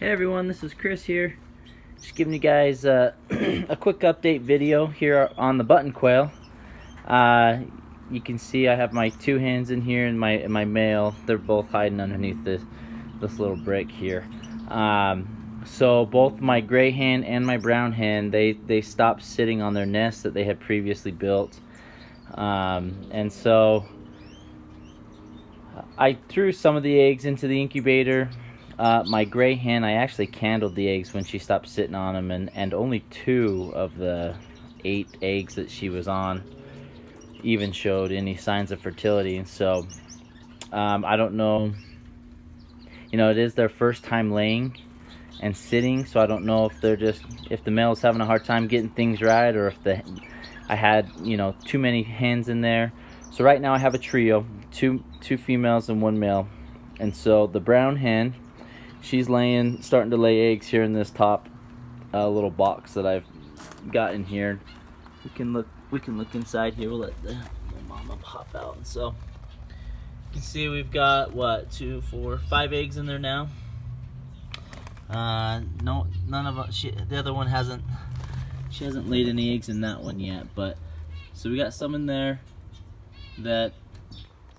Hey everyone, this is Chris here. Just giving you guys a quick update video here on the button quail. You can see I have my two hens in here and my male. They're both hiding underneath this little brick here. So both my gray hen and my brown hen, they stopped sitting on their nest that they had previously built. And so I threw some of the eggs into the incubator. My gray hen, I actually candled the eggs when she stopped sitting on them, and only 2 of the 8 eggs that she was on even showed any signs of fertility. And so I don't know, it is their first time laying and sitting, so I don't know if if the male's having a hard time getting things right, or if I had too many hens in there. So right now I have a trio, two females and 1 male. And so the brown hen, she's starting to lay eggs here in this top little box that I've got in here. We can look inside here. We'll let the mama pop out. And so you can see we've got 2, 4, 5 eggs in there now. No, none of them. The other one hasn't. She hasn't laid any eggs in that one yet. But so we got some in there that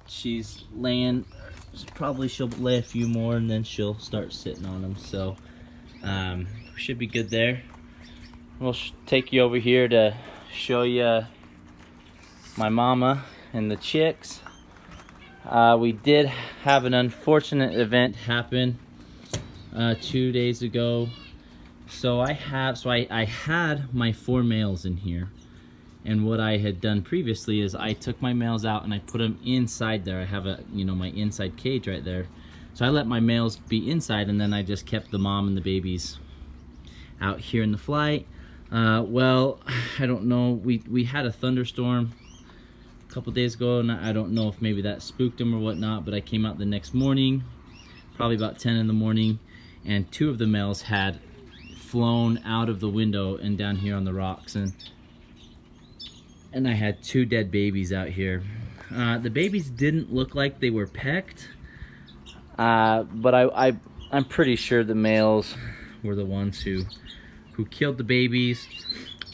she's laying. Probably she'll lay a few more and then she'll start sitting on them. So should be good there. We'll take you over here to show you my mama and the chicks. We did have an unfortunate event happen 2 days ago. So I had my 4 males in here. And what I had done previously is I took my males out and I put them inside there. I have my inside cage right there. So I let my males be inside, and then I just kept the mom and the babies out here in the flight. Well, I don't know. We had a thunderstorm a couple days ago, and I don't know if maybe that spooked them or whatnot, but I came out the next morning, probably about 10 in the morning, and 2 of the males had flown out of the window and down here on the rocks. And I had 2 dead babies out here. The babies didn't look like they were pecked, but I'm pretty sure the males were the ones who killed the babies,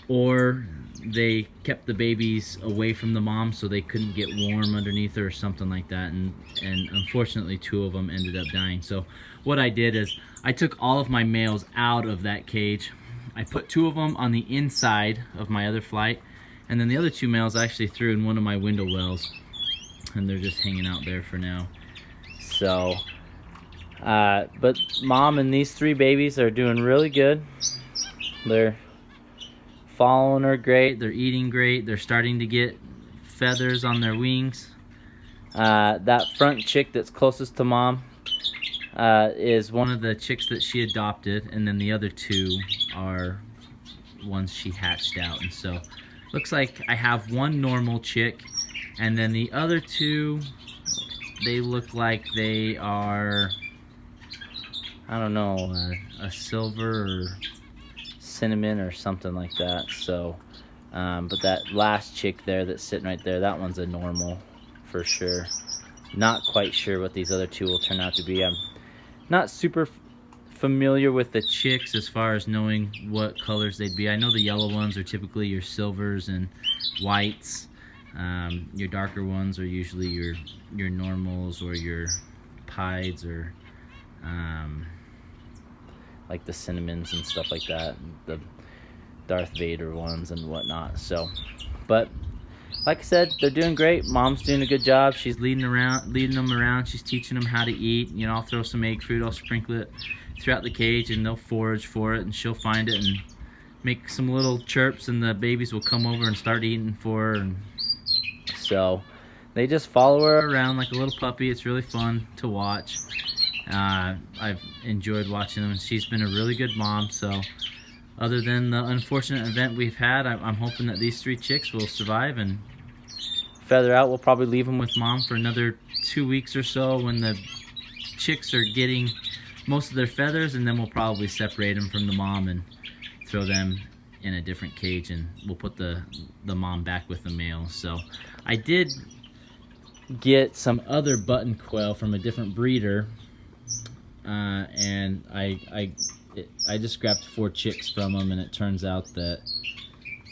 or they kept the babies away from the mom so they couldn't get warm underneath her or something like that. And unfortunately 2 of them ended up dying. So what I did is I took all of my males out of that cage. I put 2 of them on the inside of my other flight, and then the other 2 males I actually threw in one of my window wells, and they're just hanging out there for now. So, but mom and these 3 babies are doing really good. They're following her great. They're eating great. They're starting to get feathers on their wings. That front chick that's closest to mom is one of the chicks that she adopted, and then the other 2 are ones she hatched out. And so looks like I have 1 normal chick, and then the other 2, they look like they are, I don't know, a silver or cinnamon or something like that. So but that last chick there that's sitting right there, that one's a normal for sure. Not quite sure what these other 2 will turn out to be. I'm not super familiar with the chicks as far as knowing what colors they'd be. I know the yellow ones are typically your silvers and whites. Your darker ones are usually your normals or your pieds, or like the cinnamons and stuff like that, the Darth Vader ones and whatnot. So, but like I said, they're doing great. Mom's doing a good job. She's leading them around. She's teaching them how to eat. I'll throw some egg food, I'll sprinkle it throughout the cage, and they'll forage for it, and she'll find it and make some little chirps, and the babies will come over and start eating for her. And so they just follow her around like a little puppy. It's really fun to watch. I've enjoyed watching them, and she's been a really good mom. So other than the unfortunate event we've had, I'm hoping that these 3 chicks will survive and feather out. We'll probably leave them with mom for another 2 weeks or so when the chicks are getting most of their feathers, and then we'll probably separate them from the mom and throw them in a different cage, and we'll put the mom back with the male. So I did get some other button quail from a different breeder and I just grabbed 4 chicks from them, and it turns out that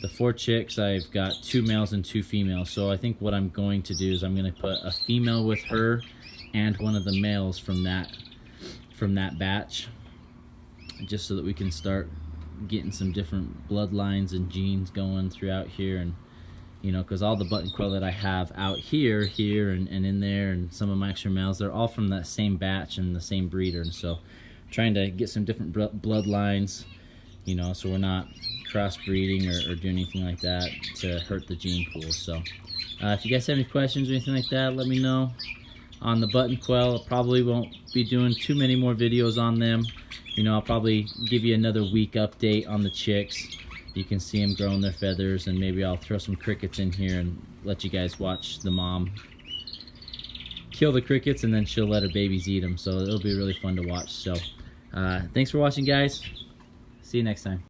the 4 chicks, I've got 2 males and 2 females. So I think what I'm going to do is I'm going to put a female with her and one of the males from that batch, just so that we can start getting some different bloodlines and genes going throughout here. And you know, because all the button quail that I have out here, and in there, and some of my extra males, they're all from that same batch and the same breeder. And so trying to get some different bloodlines, you know, so we're not crossbreeding or doing anything like that to hurt the gene pool. So if you guys have any questions or anything like that, let me know. On the button quail, I probably won't be doing too many more videos on them. You know, I'll probably give you another week update on the chicks. You can see them growing their feathers, and maybe I'll throw some crickets in here and let you guys watch the mom kill the crickets, and then she'll let her babies eat them. So it'll be really fun to watch. So thanks for watching, guys. See you next time.